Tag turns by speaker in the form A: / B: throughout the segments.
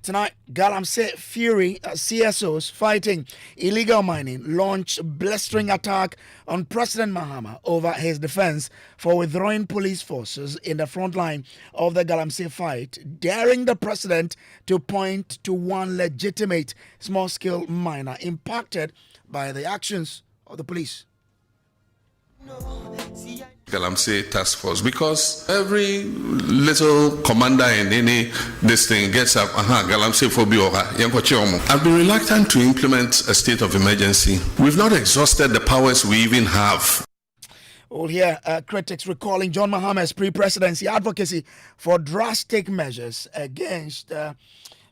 A: Tonight, Galamsey Fury CSOs fighting illegal mining launched blistering attack on President Mahama over his defense for withdrawing police forces in the front line of the Galamsey fight, daring the president to point to one legitimate small-scale miner impacted by the actions of the police.
B: Galamsey task force, because every little commander in any this thing gets up, Galamsey phobia. I've been reluctant to implement a state of emergency. We've not exhausted the powers we even have.
A: We'll hear critics recalling John Mahama's pre-presidency advocacy for drastic measures against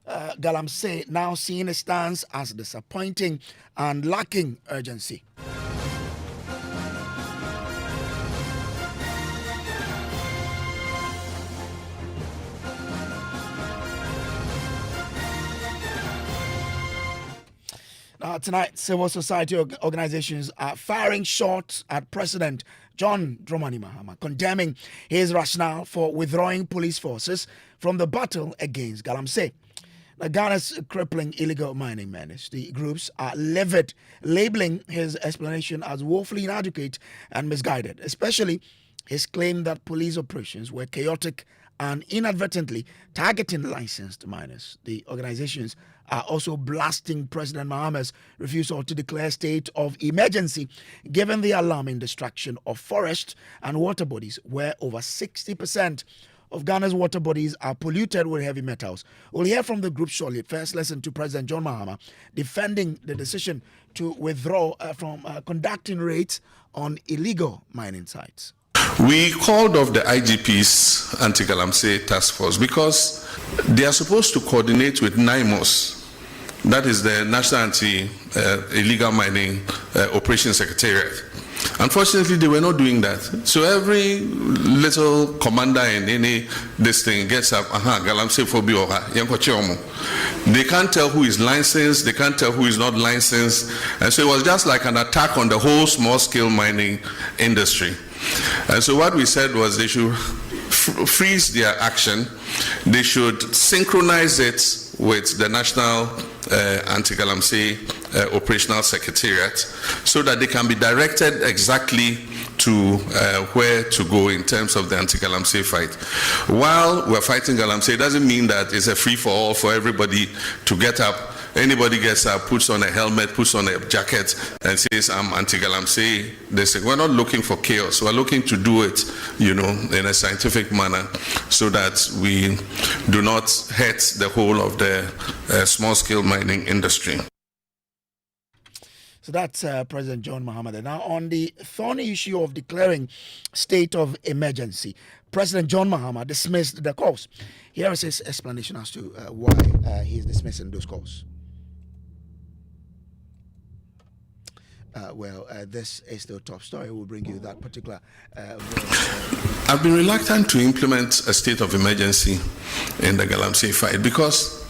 A: Galamsey, now seeing his stance as disappointing and lacking urgency. Tonight, civil society organizations are firing shots at President John Dramani Mahama, condemning his rationale for withdrawing police forces from the battle against Galamsey. Now, Ghana's crippling illegal mining menace, the groups are livid, labeling his explanation as woefully inadequate and misguided, especially his claim that police operations were chaotic and inadvertently targeting licensed miners. The organizations are also blasting President Mahama's refusal to declare state of emergency, given the alarming destruction of forest and water bodies, where over 60% of Ghana's water bodies are polluted with heavy metals. We'll hear from the group shortly. First, listen to President John Mahama defending the decision to withdraw from conducting raids on illegal mining sites.
B: We called off the IGP's anti-Galamsey task force because they are supposed to coordinate with NIMOS, that is the National Anti-Illegal Mining Operations Secretariat. Unfortunately, they were not doing that. So every little commander in any this thing gets up, Galamsey phobia. They can't tell who is licensed, they can't tell who is not licensed. And so it was just like an attack on the whole small-scale mining industry. And so what we said was they should freeze their action. They should synchronize it with the National Anti-Galamsey Operational Secretariat so that they can be directed exactly to where to go in terms of the anti-Galamsey fight. While we're fighting Galamsey, it doesn't mean that it's a free-for-all for everybody to get up. Anybody gets up, puts on a helmet, puts on a jacket, and says, I'm anti-Galamsey. They say, we're not looking for chaos. We're looking to do it, in a scientific manner so that we do not hurt the whole of the small-scale mining industry.
A: So that's President John Mahama. Now, on the thorny issue of declaring state of emergency, President John Mahama dismissed the calls. Here is his explanation as to why he's dismissing those calls. This is the top story. We'll bring you that particular.
B: I've been reluctant to implement a state of emergency in the Galamsey fight because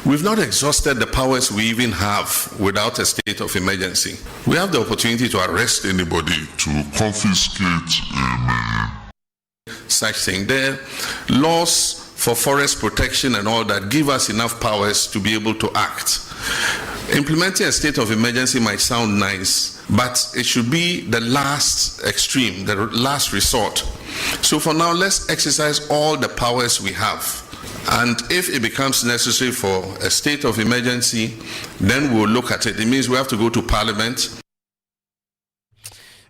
B: we've not exhausted the powers we even have without a state of emergency. We have the opportunity to arrest anybody, to confiscate such thing. The laws for forest protection and all that give us enough powers to be able to act. Implementing a state of emergency might sound nice, but it should be the last extreme, the last resort. So for now, let's exercise all the powers we have. And if it becomes necessary for a state of emergency, then we'll look at it. It means we have to go to Parliament.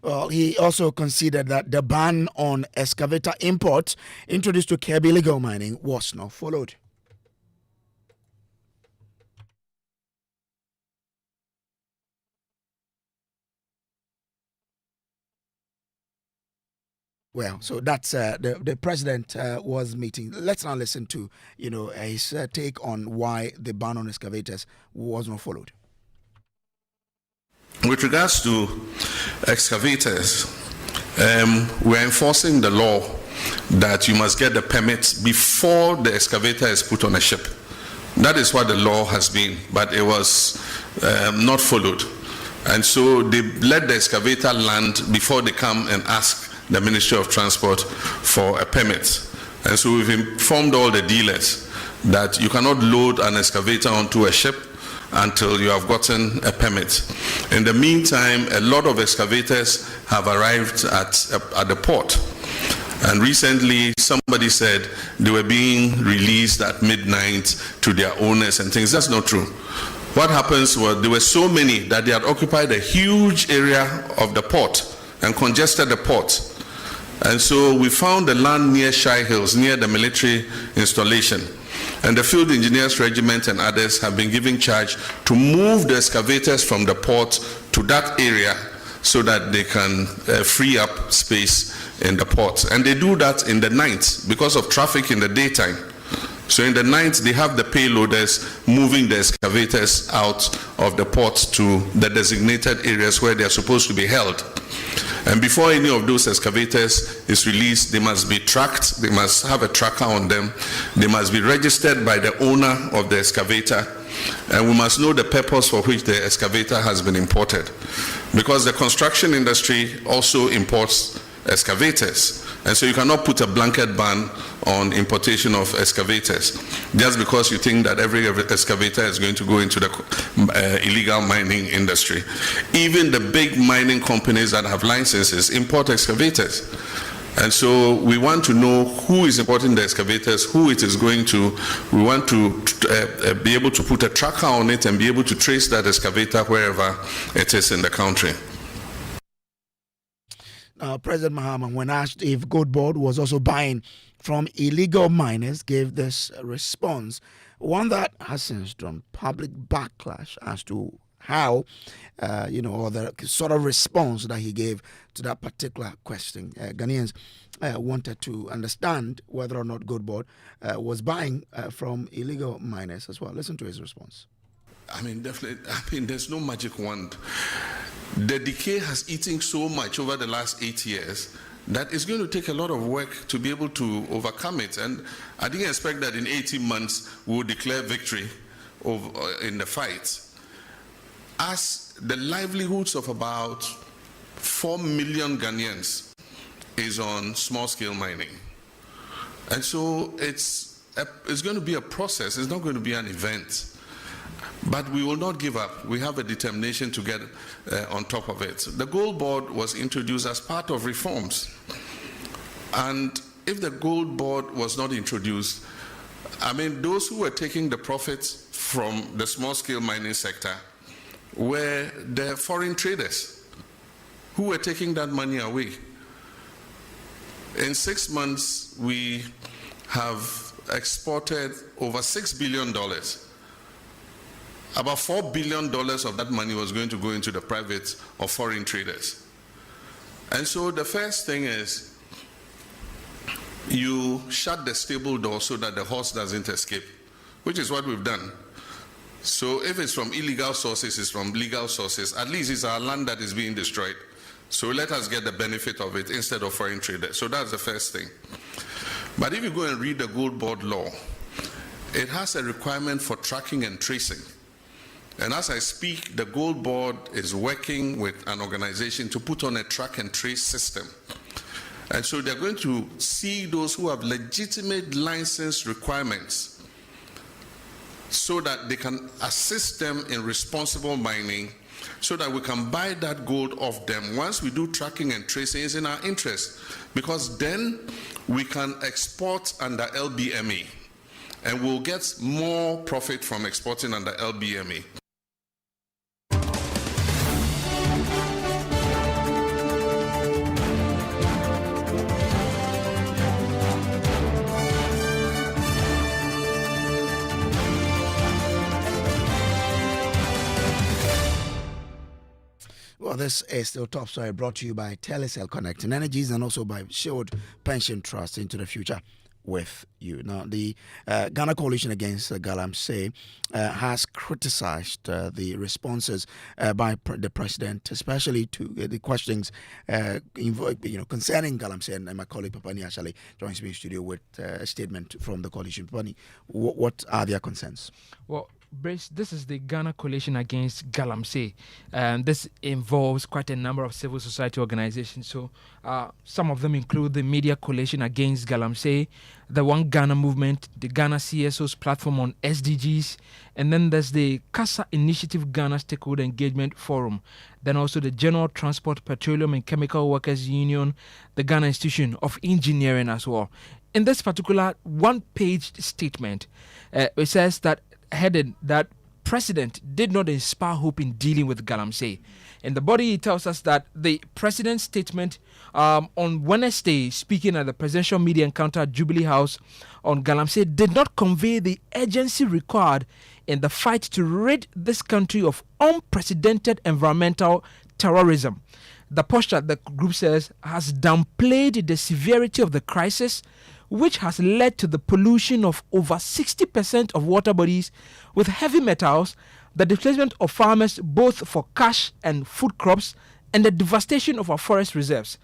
A: Well, he also considered that the ban on excavator imports introduced to curb illegal mining was not followed. Well, so that's the president was meeting. Let's now listen to his take on why the ban on excavators was not followed.
B: With regards to excavators, we're enforcing the law that you must get the permits before the excavator is put on a ship. That is what the law has been, but it was not followed. And so they let the excavator land before they come and ask the Ministry of Transport for a permit. And so we've informed all the dealers that you cannot load an excavator onto a ship until you have gotten a permit. In the meantime, a lot of excavators have arrived at the port. And recently, somebody said they were being released at midnight to their owners and things. That's not true. What happens was there were so many that they had occupied a huge area of the port and congested the port. And so we found the land near Shire Hills, near the military installation. And the Field Engineers Regiment and others have been given charge to move the excavators from the port to that area so that they can free up space in the port. And they do that in the night because of traffic in the daytime. So in the night, they have the payloaders moving the excavators out of the port to the designated areas where they are supposed to be held. And before any of those excavators is released, they must be tracked, they must have a tracker on them, they must be registered by the owner of the excavator, and we must know the purpose for which the excavator has been imported. Because the construction industry also imports excavators, and so you cannot put a blanket ban on importation of excavators just because you think that every excavator is going to go into the illegal mining industry. Even the big mining companies that have licenses import excavators. And so we want to know who is importing the excavators, who it is going to. We want to be able to put a tracker on it and be able to trace that excavator wherever it is in the country.
A: President Mahama, when asked if Gold Board was also buying from illegal miners, gave this response, one that has since drawn public backlash as to how, or the sort of response that he gave to that particular question. Ghanaians wanted to understand whether or not Gold Board was buying from illegal miners as well. Listen to his response.
B: I mean, definitely, there's no magic wand. The decay has eaten so much over the last 8 years that it's going to take a lot of work to be able to overcome it. And I didn't expect that in 18 months we would declare victory in the fight. As the livelihoods of about 4 million Ghanaians is on small-scale mining. And so it's going to be a process. It's not going to be an event. But we will not give up. We have a determination to get on top of it. The Gold Board was introduced as part of reforms. And if the Gold Board was not introduced, those who were taking the profits from the small-scale mining sector were the foreign traders who were taking that money away. In 6 months, we have exported over $6 billion. About $4 billion of that money was going to go into the private or foreign traders. And so the first thing is you shut the stable door so that the horse doesn't escape, which is what we've done. So if it's from illegal sources, it's from legal sources. At least it's our land that is being destroyed. So let us get the benefit of it instead of foreign traders. So that's the first thing. But if you go and read the Gold Board law, it has a requirement for tracking and tracing. And as I speak, the Gold Board is working with an organization to put on a track and trace system. And so they're going to see those who have legitimate license requirements so that they can assist them in responsible mining so that we can buy that gold off them. Once we do tracking and tracing, it's in our interest because then we can export under LBMA and we'll get more profit from exporting under LBMA.
A: Well, this is still Top Story brought to you by Telecel Connecting Energies and also by Shield Pension Trust into the future with you. Now, the Ghana Coalition Against Galamsey has criticized the responses by the president, especially to the questions concerning Galamsey. And my colleague Papani actually joins me in studio with a statement from the coalition. Papani, what are their concerns?
C: Well, Brace, this is the Ghana Coalition Against Galamsey, and this involves quite a number of civil society organizations. So some of them include the Media Coalition Against Galamsey, the One Ghana Movement, the Ghana CSOs platform on SDGs, and then there's the CASA Initiative Ghana Stakeholder Engagement Forum, then also the General Transport, Petroleum and Chemical Workers Union, the Ghana Institution of Engineering as well. In this particular one-page statement, it says that headed that president did not inspire hope in dealing with Galamsey. In the body, it tells us that the president's statement on Wednesday, speaking at the presidential media encounter at Jubilee House on Galamsey, did not convey the urgency required in the fight to rid this country of unprecedented environmental terrorism. The posture, the group says, has downplayed the severity of the crisis, which has led to the pollution of over 60% of water bodies with heavy metals, the displacement of farmers both for cash and food crops, and the devastation of our forest reserves.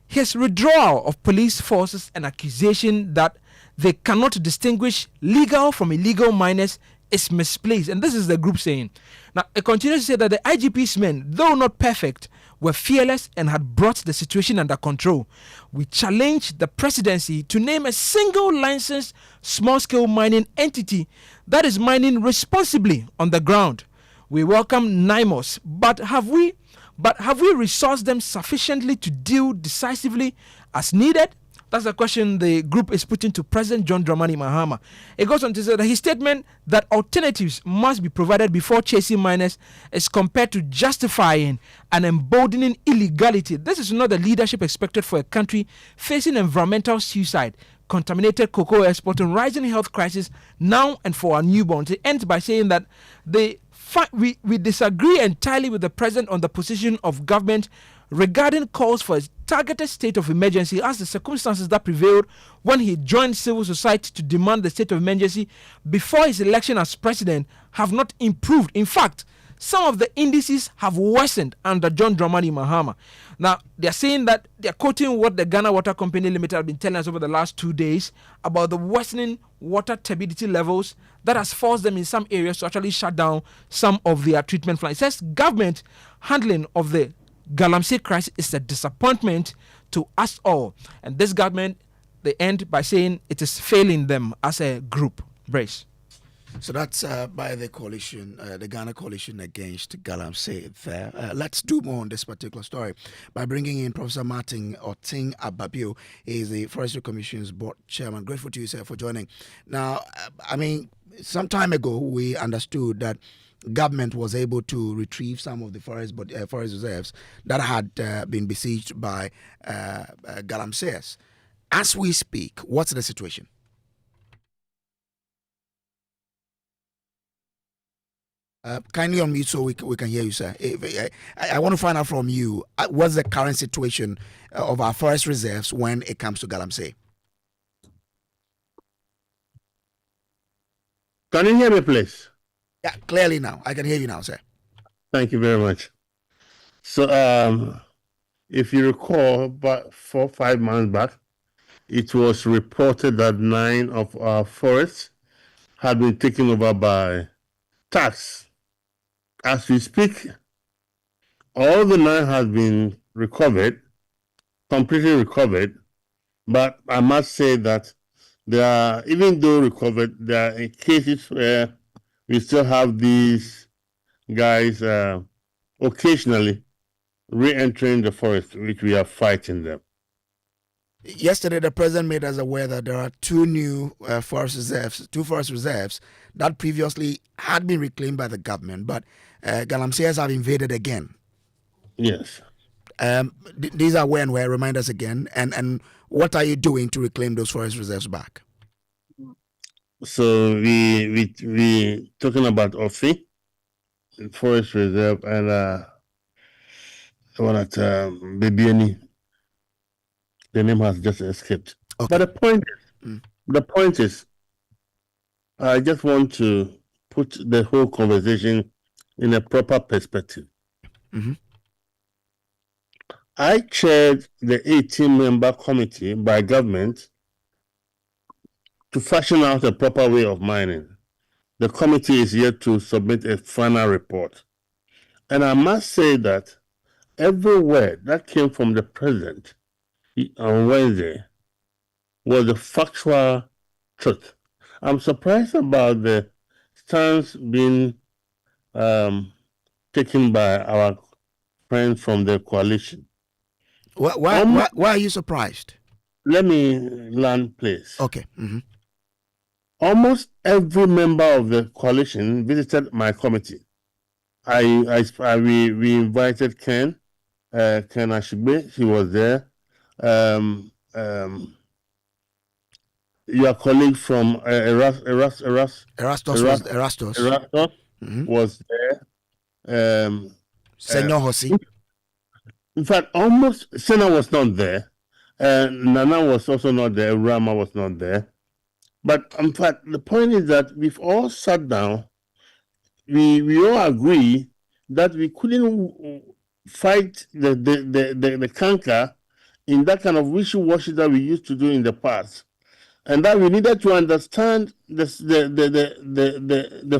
C: His withdrawal of police forces and accusation that they cannot distinguish legal from illegal miners is misplaced. And this is the group saying. Now, it continues to say that the IGP's men, though not perfect, were fearless and had brought the situation under control. We challenge the presidency to name a single licensed small-scale mining entity that is mining responsibly on the ground. We welcome NIMOS, but have we resourced them sufficiently to deal decisively as needed? That's the question the group is putting to President John Dramani Mahama. It goes on to say that his statement that alternatives must be provided before chasing miners is compared to justifying and emboldening illegality. This is not the leadership expected for a country facing environmental suicide, contaminated cocoa export, and rising health crisis now and for our newborns. It ends by saying that we disagree entirely with the president on the position of government regarding calls for a targeted state of emergency, as the circumstances that prevailed when he joined civil society to demand the state of emergency before his election as president have not improved. In fact, some of the indices have worsened under John Dramani Mahama. Now, they're saying that they're quoting what the Ghana Water Company Limited have been telling us over the last 2 days about the worsening water turbidity levels that has forced them in some areas to actually shut down some of their treatment plants. It says government handling of the Galamsey crisis is a disappointment to us all. And this government, they end by saying it is failing them as a group. Brace.
A: So that's by the coalition, the Ghana Coalition Against Galamsey there. Let's do more on this particular story by bringing in Professor Martin Oting Ababio. He is the Forestry Commission's board chairman. Grateful to you, sir, for joining. Now, some time ago, we understood that government was able to retrieve some of the forest reserves that had been besieged by Galamseyers. As we speak, what's the situation? Kindly unmute so we can hear you, sir. I want to find out from you, what's the current situation of our forest reserves when it comes to Galamsey?
D: Can you hear me, please?
A: Yeah, clearly now. I can hear you now, sir.
D: Thank you very much. So, if you recall, about 4 or 5 months back, it was reported that 9 of our forests had been taken over by tax. As we speak, all the 9 have been recovered, completely recovered, but I must say that there are, even though recovered, there are cases where we still have these guys occasionally re-entering the forest, which we are fighting them.
A: Yesterday, the president made us aware that there are 2 new forest reserves that previously had been reclaimed by the government, but Galamseyers have invaded again.
D: Yes.
A: These are where and where? Remind us again. And what are you doing to reclaim those forest reserves back?
D: So we talking about Ofi, Forest Reserve, and one at Bebiani. The name has just escaped. Okay. But the point is, I just want to put the whole conversation in a proper perspective.
A: Mm-hmm.
D: I chaired the 18-member committee by government to fashion out a proper way of mining. The committee is yet to submit a final report. And I must say that every word that came from the president on Wednesday was the factual truth. I'm surprised about the stance being taken by our friends from the coalition.
A: Why are you surprised?
D: Let me land, please.
A: Okay.
D: Almost every member of the coalition visited my committee. We invited Ken Ashigbe. He was there. Your colleague from Erastus was there.
A: Senor Hossi.
D: In fact, almost Senna was not there. Nana was also not there. Rama was not there. But in fact, the point is that we've all sat down. We all agree that we couldn't fight the canker in that kind of wishy-washy that we used to do in the past, and that we needed to understand the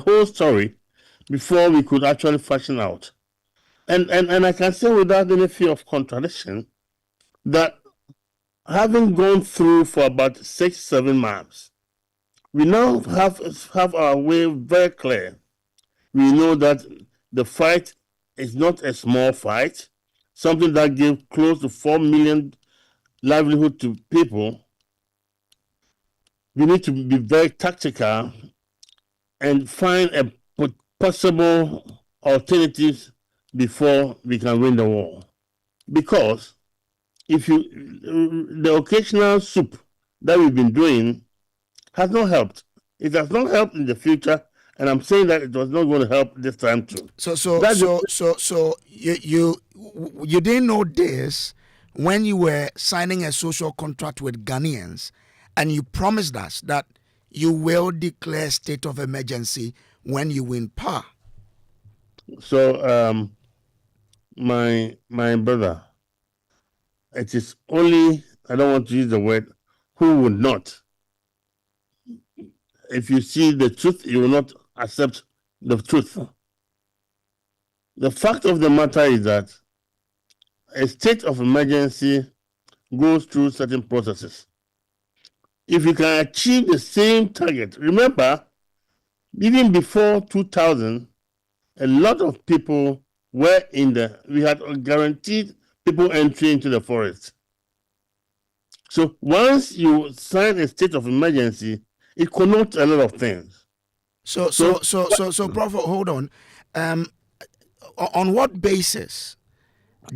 D: whole story before we could actually fashion out. And I can say without any fear of contradiction that having gone through for about 6-7 months, we now have our way very clear. We know that the fight is not a small fight, something that gave close to 4 million livelihood to people. We need to be very tactical and find a possible alternatives before we can win the war. Because the occasional soup that we've been doing has not helped. It has not helped in the future, and I'm saying that it was not going to help this time too.
A: So you didn't know this when you were signing a social contract with Ghanaians, and you promised us that you will declare state of emergency when you win power.
D: So, my brother, it is only, I don't want to use the word, who would not. If you see the truth, you will not accept the truth. The fact of the matter is that a state of emergency goes through certain processes. If you can achieve the same target, remember, even before 2000, a lot of people were we had guaranteed people entry into the forest. So once you sign a state of emergency, it connotes a lot of things.
A: So, Prof, hold on. On what basis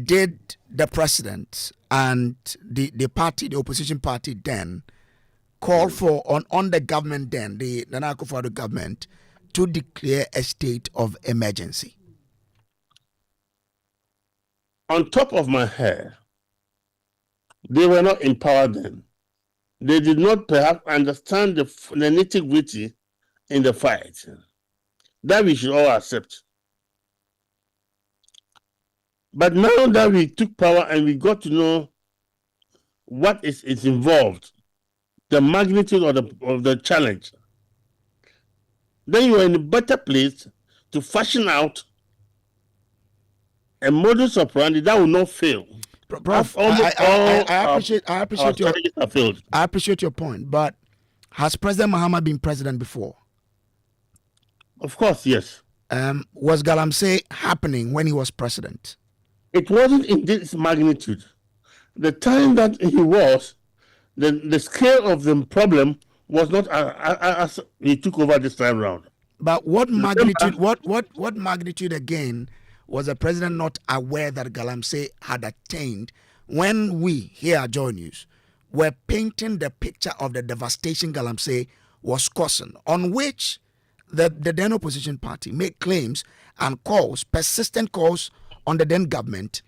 A: did the president and the party, the opposition party then, call for on the government then, the Nana Akufo-Addo government, to declare a state of emergency?
D: On top of my head, they were not empowered then. They did not perhaps understand the nitty-gritty in the fight. That we should all accept. But now that we took power and we got to know what is involved, the magnitude of the challenge, then you are in a better place to fashion out a modus operandi that will not fail.
A: Prof, I appreciate your point, but has President Mahama been president before?
D: Of course, yes.
A: Was Galamsey happening when he was president?
D: It wasn't in this magnitude. The time that he was, the scale of the problem was not as he took over this time round.
A: But what magnitude? What magnitude again was the president not aware that Galamsey had attained when we here at JoyNews were painting the picture of the devastation Galamsey was causing, on which the then opposition party made claims and persistent calls on the then government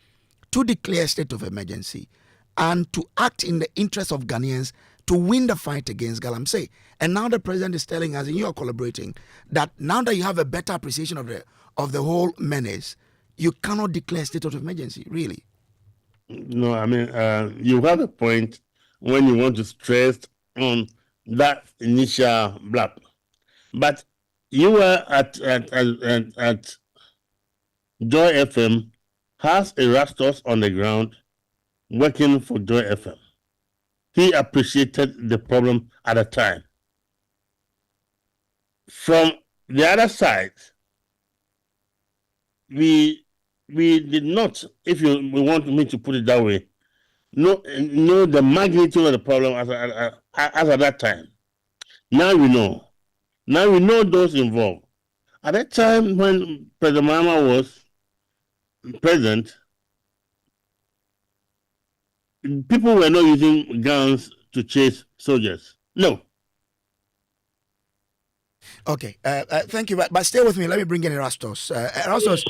A: to declare state of emergency and to act in the interest of Ghanaians to win the fight against Galamsey. And now the president is telling us, and you are collaborating, that now that you have a better appreciation of the whole menace, you cannot declare state of emergency, really.
D: No, I mean, you have a point when you want to stress on that initial blab. But You were at Joy FM, has Erastus on the ground working for Joy FM. He appreciated the problem at the time. From the other side, we did not, if you want me to put it that way, know the magnitude of the problem as at that time. Now we know. Now we know those involved. At that time when President Mahama was president, people were not using guns to chase soldiers. No.
A: Okay, thank you, but stay with me. Let me bring in Erastus. Erastus,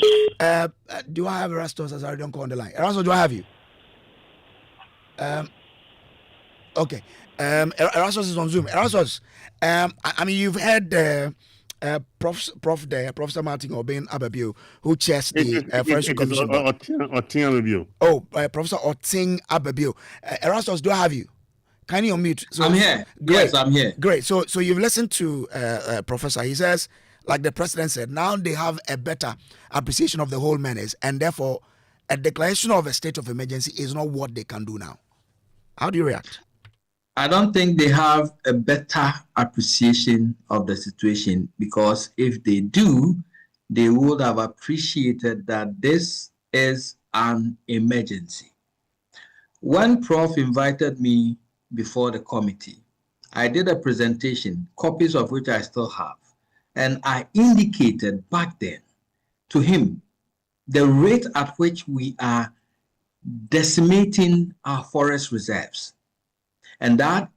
A: do I have Erastus as I don't call on the line? Erastus, do I have you? Okay, Erastus is on Zoom. Erastus, I mean, you've heard Professor Martin Obin Ababio, who chairs the Forestry Commission.
D: Oting Ababio.
A: Oh, Professor Oting Ababio. Erastus, do I have you? Can you unmute?
E: So, I'm here.
A: Great.
E: Yes, I'm here.
A: Great. So you've listened to Professor. He says, like the president said, now they have a better appreciation of the whole menace, and therefore a declaration of a state of emergency is not what they can do now. How do you react?
E: I don't think they have a better appreciation of the situation, because if they do, they would have appreciated that this is an emergency. When Prof invited me before the committee, I did a presentation, copies of which I still have, and I indicated back then to him the rate at which we are decimating our forest reserves, and that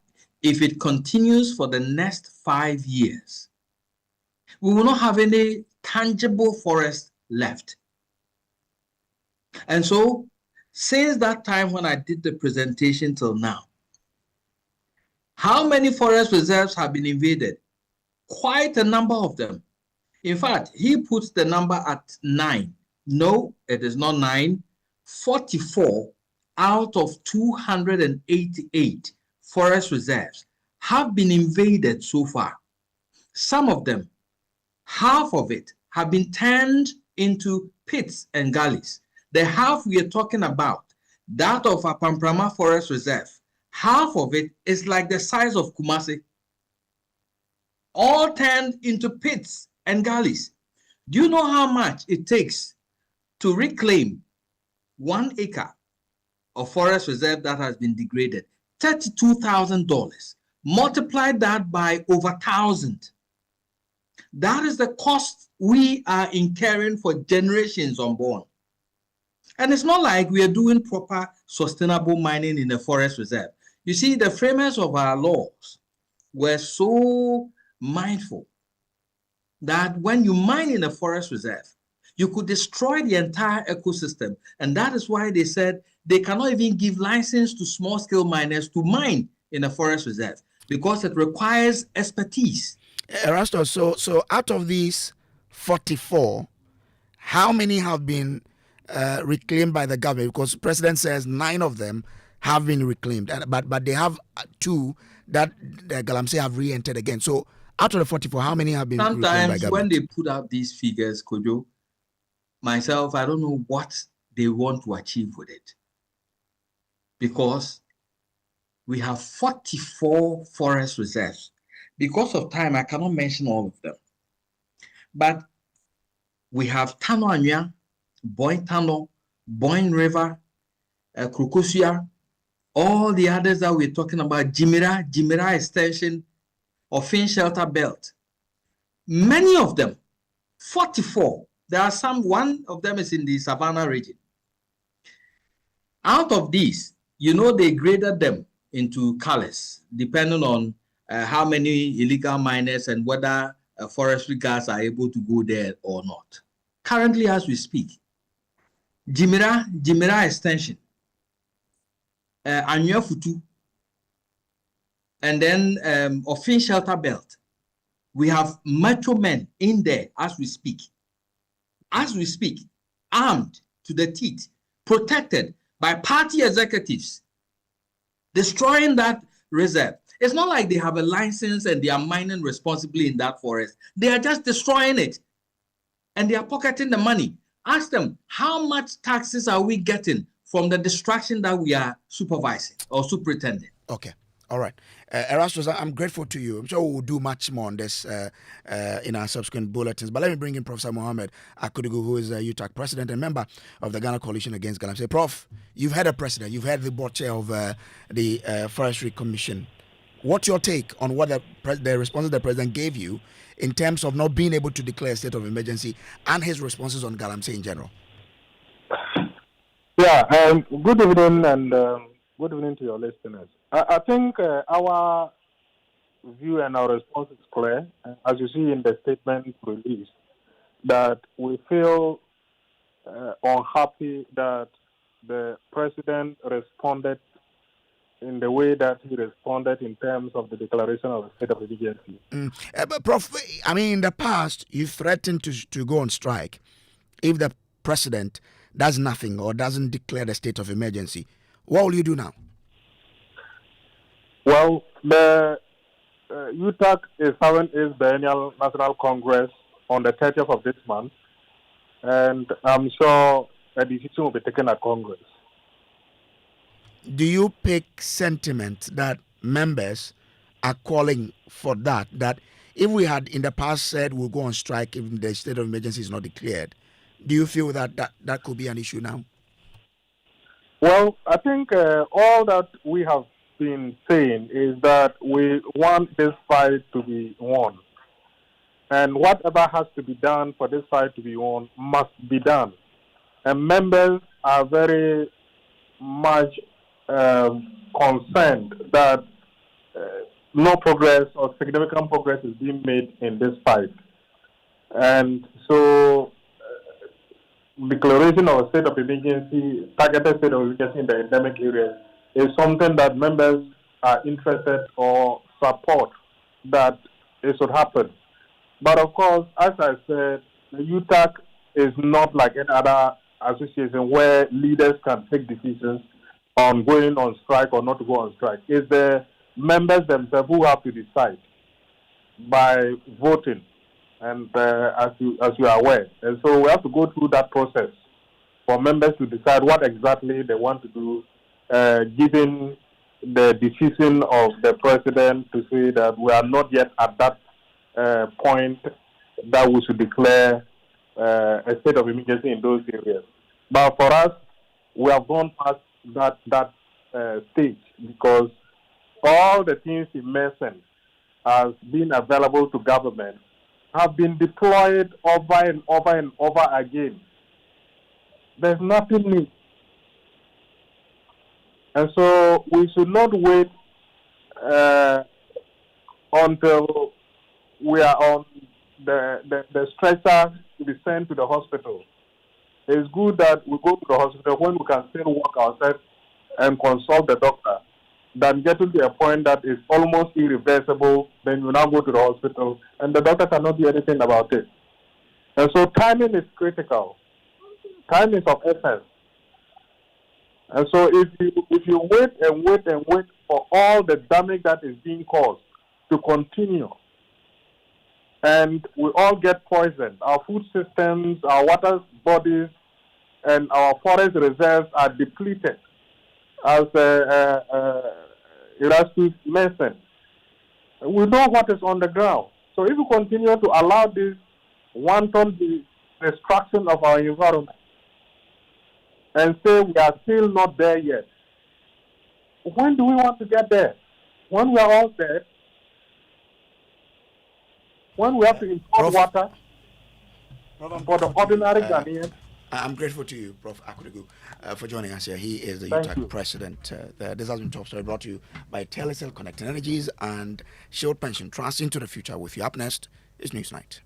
E: if it continues for the next 5 years, we will not have any tangible forest left. And so since that time when I did the presentation till now, how many forest reserves have been invaded? Quite a number of them. In fact, he puts the number at 9. No, it is not 9. 44 out of 288 forest reserves have been invaded so far. Some of them, half of it, have been turned into pits and gullies. The half we are talking about, that of Apamprama Forest Reserve, half of it is like the size of Kumasi, all turned into pits and gullies. Do you know how much it takes to reclaim 1 acre of forest reserve that has been degraded? $32,000. Multiply that by over 1,000. That is the cost we are incurring for generations unborn. And it's not like we are doing proper sustainable mining in a forest reserve. You see, the framers of our laws were so mindful that when you mine in a forest reserve, you could destroy the entire ecosystem. And that is why they said they cannot even give license to small-scale miners to mine in a forest reserve, because it requires expertise.
A: Erastus, so out of these 44, how many have been reclaimed by the government? Because the president says 9 of them have been reclaimed, but they have 2 that the Galamsey have re-entered again. So out of the 44, how many have been reclaimed by government?
E: Sometimes when they put out these figures, Kojo, myself, I don't know what they want to achieve with it, because we have 44 forest reserves. Because of time, I cannot mention all of them. But we have Tano Anya, Boyne Tano, Boyne River, Krokosia, all the others that we're talking about, Jimira extension, Offin Shelter Belt. Many of them, 44. There are some, one of them is in the Savannah region. Out of these, you know, they graded them into colors, depending on how many illegal miners and whether forestry guards are able to go there or not. Currently, as we speak, Jimira extension, Anya Futu, and then Offin Shelter Belt. We have macho men in there as we speak. As we speak, armed to the teeth, protected by party executives, destroying that reserve. It's not like they have a license and they are mining responsibly in that forest. They are just destroying it and they are pocketing the money. Ask them, how much taxes are we getting from the destruction that we are supervising or superintending?
A: Okay. All right. Erastus, I'm grateful to you. I'm sure we'll do much more on this in our subsequent bulletins. But let me bring in Professor Mohammed Akudugu, who is a UTAC president and member of the Ghana Coalition Against Galamsey. Prof, you've had a president. You've had the board chair of the Forestry Commission. What's your take on what the responses the president gave you in terms of not being able to declare a state of emergency and his responses on Galamsey in general?
F: Yeah, good evening and good evening to your listeners. I think our view and our response is clear. As you see in the statement released, that we feel unhappy that the president responded in the way that he responded in terms of the declaration of a state of emergency.
A: But Prof, I mean, in the past, you threatened to go on strike if the president does nothing or doesn't declare the state of emergency. What will you do now?
F: Well, the UTAC is having its biennial National Congress on the 30th of this month, and I'm sure a decision will be taken at Congress.
A: Do you pick sentiment that members are calling for that if we had in the past said we'll go on strike if the state of emergency is not declared, do you feel that could be an issue now?
F: Well, I think all that we have been saying is that we want this fight to be won. And whatever has to be done for this fight to be won must be done. And members are very much concerned that no progress or significant progress is being made in this fight. And so declaration of a state of emergency, targeted state of emergency in the endemic areas is something that members are interested or support that it should happen. But of course, as I said, the UTAC is not like any other association where leaders can take decisions on going on strike or not to go on strike. It's the members themselves who have to decide by voting, and as you are aware. And so we have to go through that process for members to decide what exactly they want to do, given the decision of the president to say that we are not yet at that point that we should declare a state of emergency in those areas. But for us, we have gone past that stage because all the things he mentioned as being available to government have been deployed over and over and over again. There's nothing new. And so we should not wait until we are on the stretcher to be sent to the hospital. It's good that we go to the hospital when we can still walk ourselves and consult the doctor than getting to a point that is almost irreversible, then you now go to the hospital and the doctor cannot do anything about it. And so timing is critical. Time is of essence. And so if you wait and wait and wait for all the damage that is being caused to continue, and we all get poisoned, our food systems, our water bodies, and our forest reserves are depleted, as Erastus mentioned. We know what is on the ground. So if we continue to allow this wanton destruction of our environment and say we are still not there yet, when do we want to get there? When we are all there? When we have to import water for the ordinary Ghanaian?
A: I'm grateful to you, Prof. Akudugu, for joining us here. He is the UTAC president. This has been Top Story brought to you by Telecel Connecting Energies and Shield Pension Trust into the future with you. Up next is Newsnight.